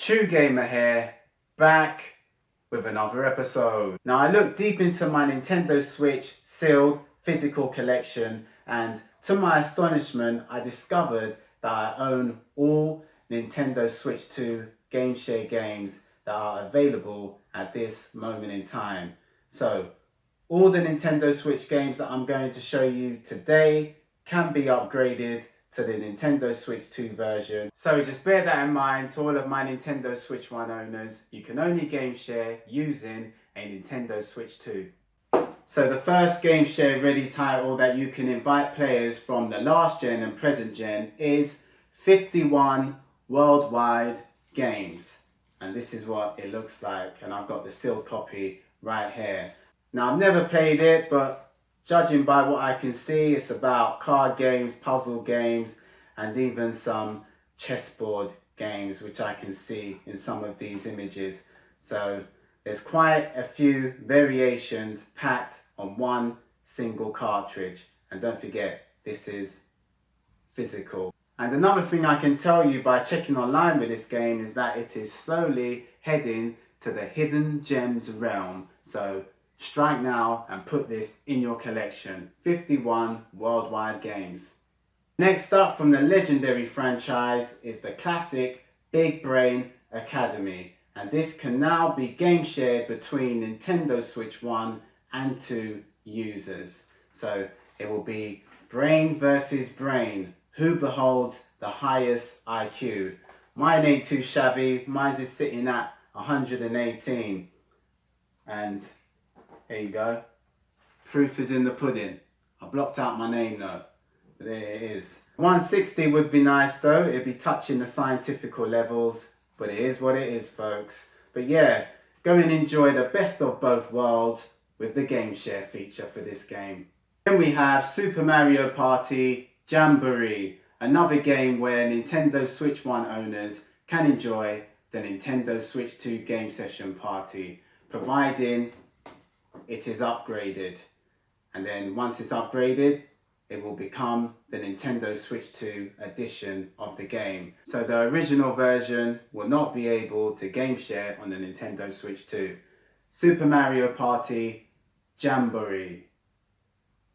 True Gamer here, back with another episode. Now I looked deep into my Nintendo Switch sealed physical collection, and to my astonishment I discovered that I own all Nintendo Switch 2 GameShare games that are available at this moment in time. So all the Nintendo Switch games that I'm going to show you today can be upgraded to the Nintendo Switch 2 version. So just bear that in mind to all of my Nintendo Switch 1 owners. You can only game share using a Nintendo Switch 2. So the first game share ready title that you can invite players from the last gen and present gen is 51 worldwide games. And this is what it looks like, and I've got the sealed copy right here. Now I've never played it, but judging by what I can see, it's about card games, puzzle games, and even some chessboard games, which I can see in some of these images. So there's quite a few variations packed on one single cartridge. And don't forget, this is physical. And another thing I can tell you by checking online with this game is that it is slowly heading to the hidden gems realm. So strike now and put this in your collection. 51 worldwide games. Next up from the legendary franchise is the classic Big Brain Academy. And this can now be game shared between Nintendo Switch 1 and 2 users. So it will be brain versus brain. Who beholds the highest IQ? Mine ain't too shabby. Mine's is sitting at 118. And there you go. Proof is in the pudding. I blocked out my name though. But there it is. 160 would be nice though. It'd be touching the scientifical levels. But it is what it is, folks. But yeah, go and enjoy the best of both worlds with the game share feature for this game. Then we have Super Mario Party Jamboree. Another game where Nintendo Switch 1 owners can enjoy the Nintendo Switch 2 game session party, providing it is upgraded. And then once it's upgraded, it will become the Nintendo Switch 2 edition of the game. So the original version will not be able to game share on the Nintendo Switch 2. Super Mario Party Jamboree.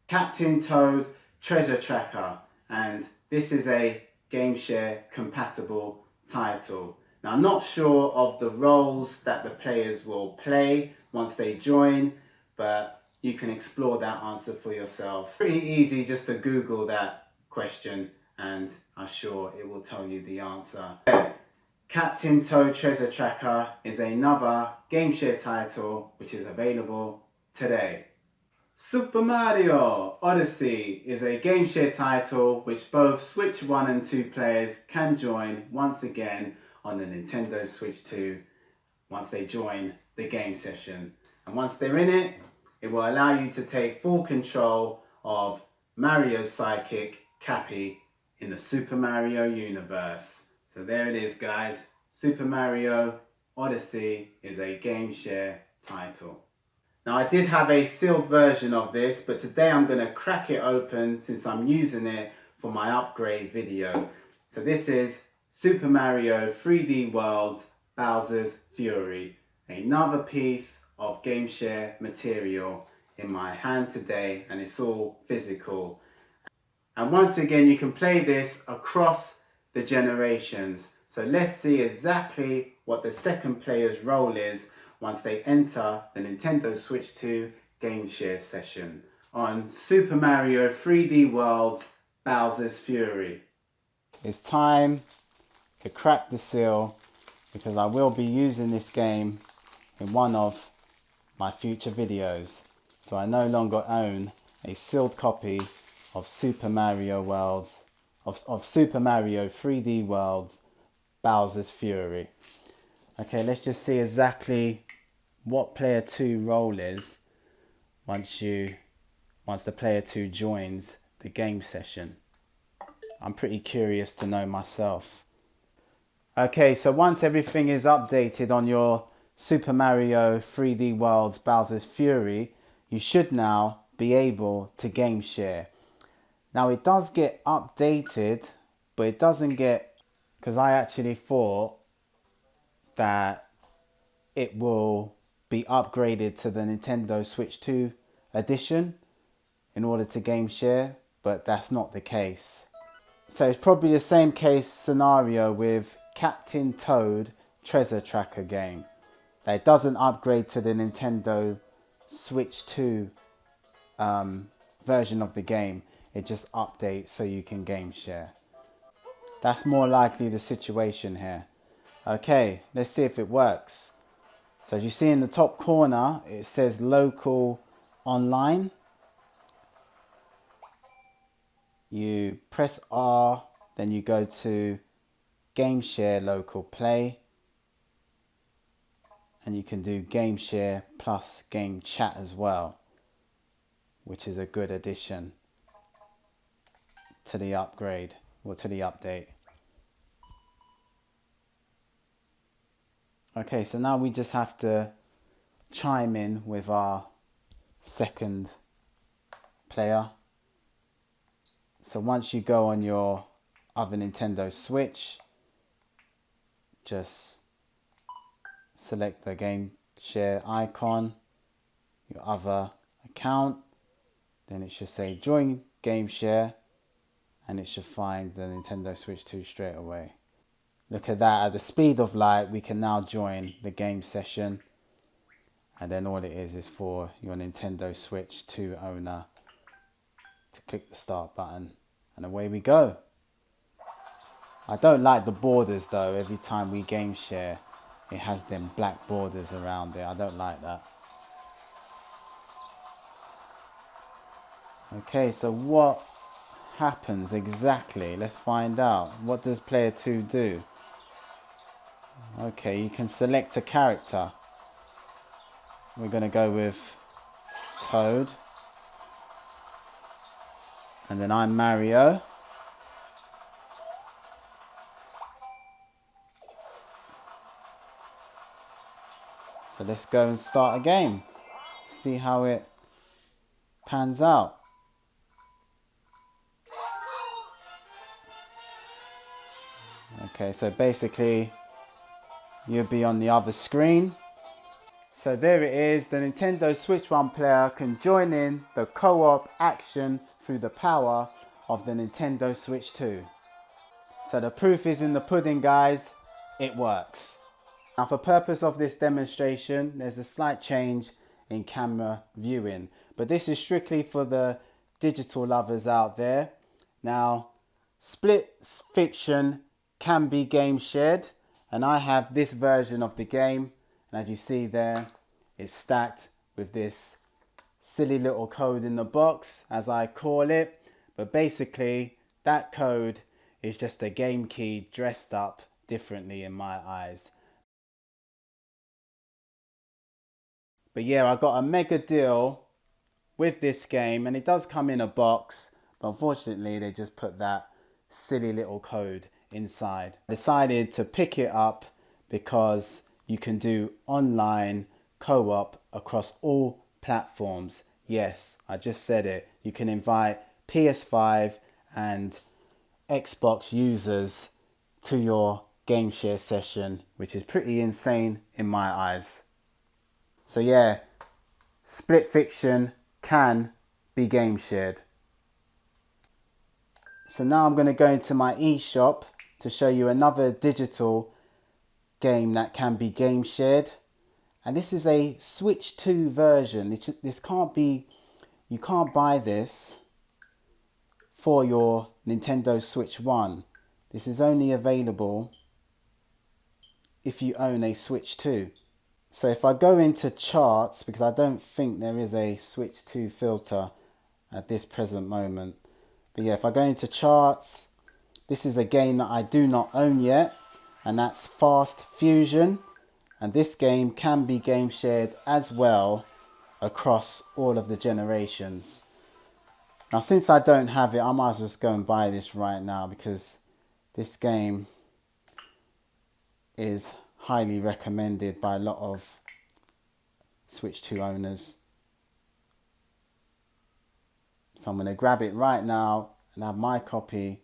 Captain Toad Treasure Tracker, and this is a game share compatible title. Now I'm not sure of the roles that the players will play once they join, but you can explore that answer for yourselves. Pretty easy just to Google that question and I'm sure it will tell you the answer. Captain Toad Treasure Tracker is another game share title which is available today. Super Mario Odyssey is a game share title which both Switch 1 and 2 players can join once again on the Nintendo Switch 2 once they join the game session. And once they're in it, it will allow you to take full control of Mario's sidekick, Cappy, in the Super Mario universe. So there it is, guys. Super Mario Odyssey is a game share title. Now I did have a sealed version of this, but today I'm going to crack it open since I'm using it for my upgrade video. So this is Super Mario 3D World Bowser's Fury. Another piece of game share material in my hand today, and it's all physical. And once again you can play this across the generations. So let's see exactly what the second player's role is once they enter the Nintendo Switch 2 game share session on Super Mario 3D World Bowser's Fury. It's time to crack the seal because I will be using this game in one of my future videos. So I no longer own a sealed copy of Super Mario World's of Super Mario 3D World Bowser's Fury. Okay, let's just see exactly what player 2 role is once the player 2 joins the game session. I'm pretty curious to know myself. Okay, so once everything is updated on your Super Mario 3D World's Bowser's Fury, you should now be able to game share. Now it does get updated, but it doesn't get, because I actually thought that it will be upgraded to the Nintendo Switch 2 edition in order to game share, but that's not the case. So it's probably the same case scenario with Captain Toad Treasure Tracker game. That it doesn't upgrade to the Nintendo Switch 2 version of the game. It just updates so you can game share. That's more likely the situation here. Okay, let's see if it works. So as you see in the top corner, it says local online. You press R, then you go to GameShare local play. And you can do GameShare plus game chat as well, which is a good addition to the upgrade or to the update. Okay, so now we just have to chime in with our second player. So once you go on your other Nintendo Switch, just select the GameShare icon, your other account, then it should say join GameShare, and it should find the Nintendo Switch 2 straight away. Look at that, at the speed of light, we can now join the game session. And then all it is for your Nintendo Switch 2 owner to click the start button. And away we go. I don't like the borders though. Every time we game share, it has them black borders around it. I don't like that. Okay, so what happens exactly? Let's find out. What does player 2 do? Okay, you can select a character. We're going to go with Toad. And then I'm Mario. So let's go and start a game. See how it pans out. Okay, so basically you'll be on the other screen. So there it is, the Nintendo Switch 1 player can join in the co-op action through the power of the Nintendo Switch 2. So the proof is in the pudding, guys, it works. Now for purpose of this demonstration, there's a slight change in camera viewing, but this is strictly for the digital lovers out there. Now, split fiction can be game shared, and I have this version of the game, and as you see there, it's stacked with this silly little code in the box, as I call it, but basically that code is just a game key dressed up differently in my eyes. But yeah, I got a mega deal with this game, and it does come in a box, but unfortunately they just put that silly little code inside. I decided to pick it up because you can do online co-op across all platforms. Yes, I just said it. You can invite PS5 and Xbox users to your game share session, which is pretty insane in my eyes. So yeah, split fiction can be game shared. So now I'm going to go into my eShop to show you another digital game that can be game shared. And this is a Switch 2 version. This can't be, you can't buy this for your Nintendo Switch 1. This is only available if you own a Switch 2. So if I go into charts, because I don't think there is a Switch 2 filter at this present moment. But yeah, if I go into charts, this is a game that I do not own yet, and that's Fast Fusion. And this game can be game shared as well across all of the generations. Now, since I don't have it, I might as well just go and buy this right now, because this game is highly recommended by a lot of Switch 2 owners. So I'm going to grab it right now and have my copy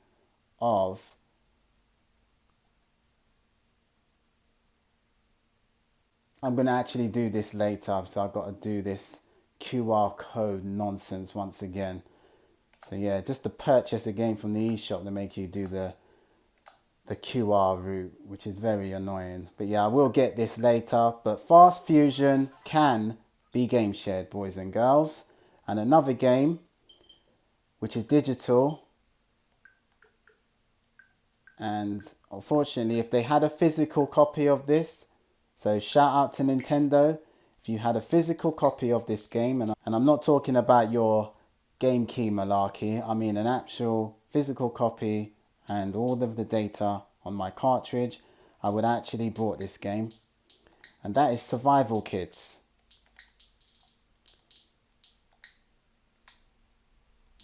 of I'm going to actually do this later, so I've got to do this QR code nonsense once again. So yeah, just to purchase a game from the eShop, they make you do the QR route, which is very annoying. But yeah, I will get this later. But Fast Fusion can be game shared, boys and girls. And another game, which is digital. And unfortunately, if they had a physical copy of this, so shout out to Nintendo, if you had a physical copy of this game, and I'm not talking about your game key malarkey, I mean an actual physical copy and all of the data on my cartridge, I would actually bought this game. And that is Survival Kids.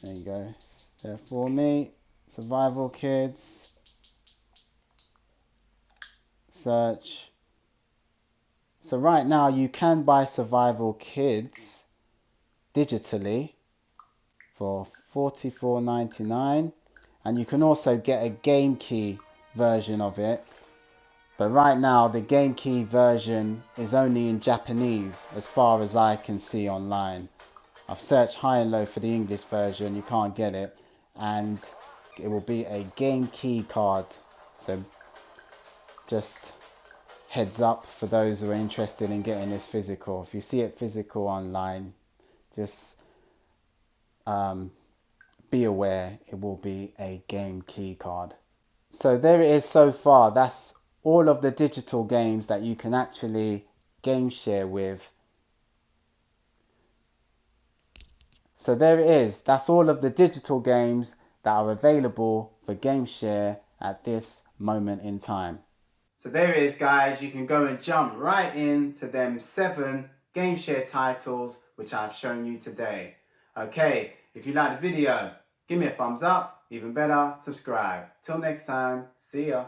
There you go. There for me, Survival Kids. Search. So right now you can buy Survival Kids digitally for $44.99, and you can also get a game key version of it. But right now the game key version is only in Japanese as far as I can see online. I've searched high and low for the English version, you can't get it, and it will be a game key card. So just heads up for those who are interested in getting this physical. If you see it physical online, just be aware it will be a game key card. So there it is so far. That's all of the digital games that you can actually game share with. So there it is. That's all of the digital games that are available for game share at this moment in time. So there it is, guys. You can go and jump right into them 7 game share titles which I've shown you today. Okay, if you like the video, give me a thumbs up. Even better, subscribe. Till next time, see ya.